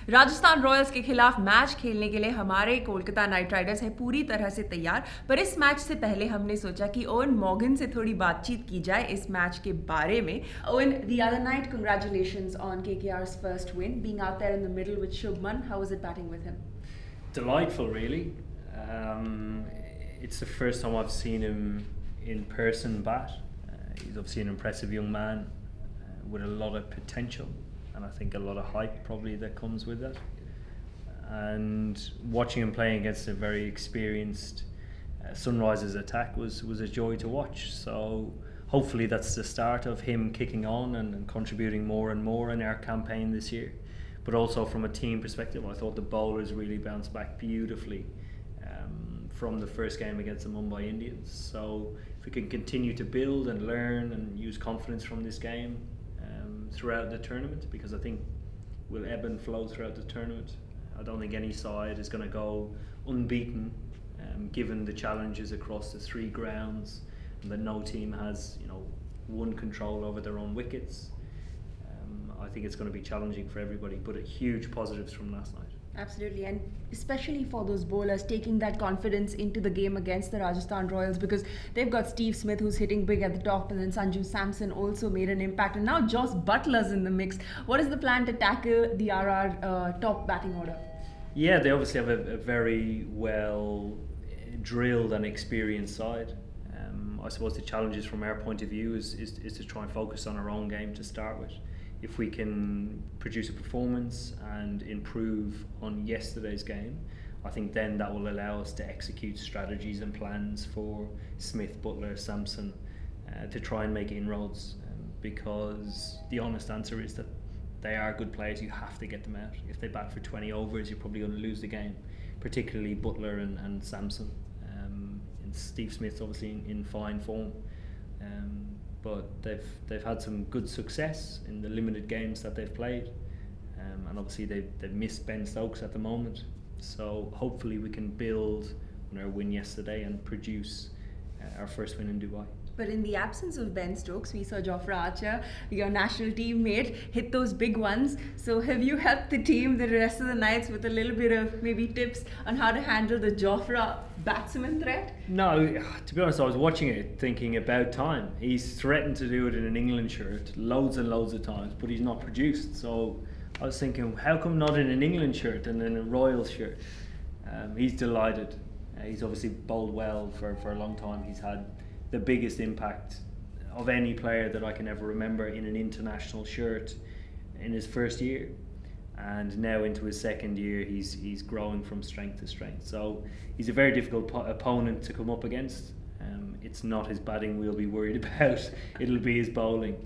Rajasthan Royals के खिलाफ match खेलने के लिए हमारे कोलकाता नाइट राइडर्स है पूरी तरह से तैयार, पर इस मैच से पहले हमने सोचा कि ओवन मॉर्गन से थोड़ी बातचीत की जाए इस मैच के बारे में. Owen, the other night, congratulations on KKR's first win, being out there in the middle with Shubman. How was it batting with him? Delightful, really. It's the first time I've seen him in person bat. He's obviously an impressive young man with a lot of potential, and I think a lot of hype probably that comes with that. And watching him playing against a very experienced Sunrisers attack was a joy to watch. So hopefully that's the start of him kicking on and contributing more and more in our campaign this year. But also from a team perspective, I thought the bowlers really bounced back beautifully from the first game against the Mumbai Indians. So if we can continue to build and learn and use confidence from this game throughout the tournament, because I think we'll ebb and flow throughout the tournament. I don't think any side is going to go unbeaten given the challenges across the three grounds, and that no team has one control over their own wickets. I think it's going to be challenging for everybody, but huge positives from last night. Absolutely, and especially for those bowlers taking that confidence into the game against the Rajasthan Royals, because they've got Steve Smith who's hitting big at the top, and then Sanju Samson also made an impact, and now Josh Butler's in the mix. What is the plan to tackle the RR top batting order? Yeah, they obviously have a very well drilled and experienced side. I suppose the challenges from our point of view is to try and focus on our own game to start with. If we can produce a performance and improve on yesterday's game, I think then that will allow us to execute strategies and plans for Smith, Butler, Sampson to try and make inroads, because the honest answer is that they are good players. You have to get them out. If they bat for 20 overs, you're probably going to lose the game, particularly Butler and Sampson. And Steve Smith's obviously in fine form. But they've had some good success in the limited games that they've played, and obviously they've missed Ben Stokes at the moment. So hopefully we can build on our win yesterday and produce our first win in Dubai. But in the absence of Ben Stokes, we saw Jofra Archer, your national teammate, hit those big ones. So have you helped the team the rest of the nights with a little bit of maybe tips on how to handle the Jofra batsman threat? No, to be honest, I was watching it thinking about time. He's threatened to do it in an England shirt loads and loads of times, but he's not produced. So I was thinking, how come not in an England shirt and in a Royals shirt? He's delighted. He's obviously bowled well for a long time. He's had the biggest impact of any player that I can ever remember in an international shirt in his first year, and now into his second year he's growing from strength to strength. So he's a very difficult opponent to come up against. It's not his batting we'll be worried about, it'll be his bowling.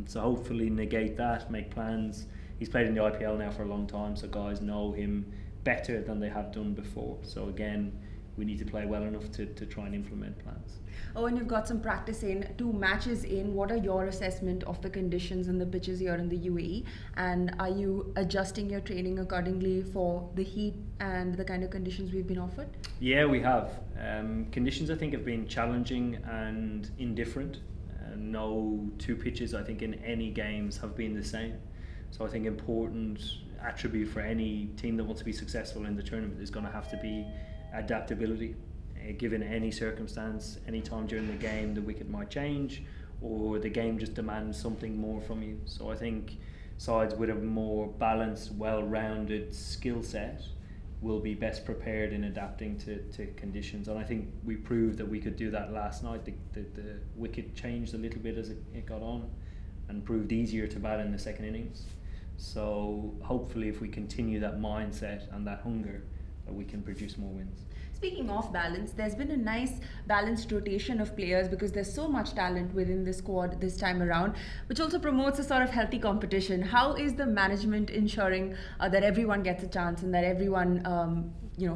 So hopefully negate that, make plans. He's played in the IPL now for a long time, so guys know him better than they have done before. So again, we need to play well enough to try and implement plans. Oh, and you've got some practice in, 2 matches in. What are your assessment of the conditions and the pitches here in the UAE? And are you adjusting your training accordingly for the heat and the kind of conditions we've been offered? Yeah, we have. Conditions I think have been challenging and indifferent. No 2 pitches I think in any games have been the same. So I think important attribute for any team that wants to be successful in the tournament is going to have to be adaptability. Given any circumstance, any time during the game the wicket might change or the game just demands something more from you. So I think sides with a more balanced, well-rounded skill set will be best prepared in adapting to conditions, and I think we proved that we could do that last night. The wicket changed a little bit as it got on and proved easier to bat in the second innings. So hopefully if we continue that mindset and that hunger, we can produce more wins. Speaking of balance, there's been a nice balanced rotation of players because there's so much talent within the squad this time around, which also promotes a sort of healthy competition. How is the management ensuring that everyone gets a chance and that everyone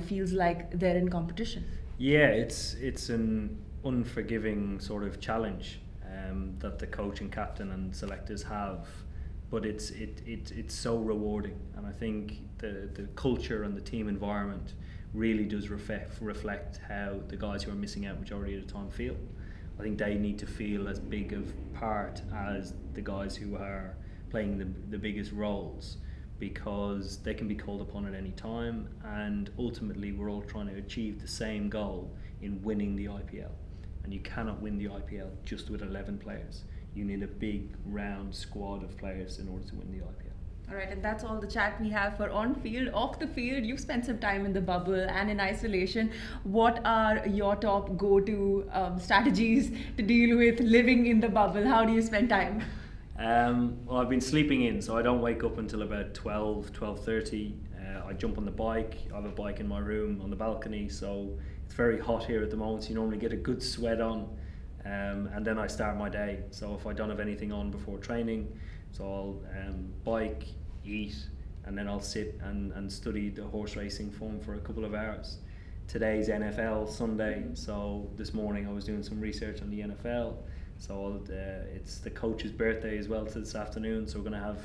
feels like they're in competition? Yeah, it's an unforgiving sort of challenge that the coach and captain and selectors have, but it's so rewarding, and I think the culture and the team environment really does reflect how the guys who are missing out majority of the time feel. I think they need to feel as big of part as the guys who are playing the biggest roles, because they can be called upon at any time, and ultimately we're all trying to achieve the same goal in winning the IPL. And you cannot win the IPL just with 11 players. You need a big round squad of players in order to win the IPL. All right, and that's all the chat we have for on field. Off the field, you've spent some time in the bubble and in isolation. What are your top go-to strategies to deal with living in the bubble? How do you spend time? Well, I've been sleeping in, so I don't wake up until about 12:30. I jump on the bike. I have a bike in my room on the balcony, so it's very hot here at the moment, so you normally get a good sweat on, and then I start my day. So if I don't have anything on before training, so I'll bike, eat, and then I'll sit and study the horse racing form for a couple of hours. Today's NFL Sunday, so this morning I was doing some research on the NFL. So it's the coach's birthday as well this afternoon, so we're going to have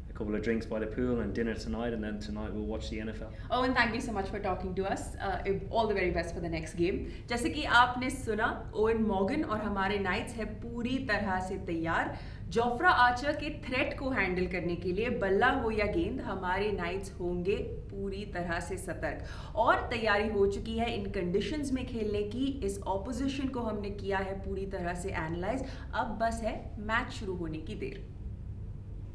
a couple of drinks by the pool and dinner tonight, and then tonight we'll watch the NFL. Owen, thank you so much for talking to us. All the very best for the next game. जैसे कि आपने सुना, oven Morgan और हमारे nights है पूरी तरह से तैयार। जोफ्रा आर्चर के थ्रेट को हैंडल करने के लिए बल्ला हो या गेंद, हमारे नाइट्स होंगे पूरी तरह से सतर्क और तैयारी हो चुकी है इन कंडीशंस में खेलने की। इस ऑपोजिशन को हमने किया है पूरी तरह से एनालाइज। अब बस है मैच शुरू होने की देर।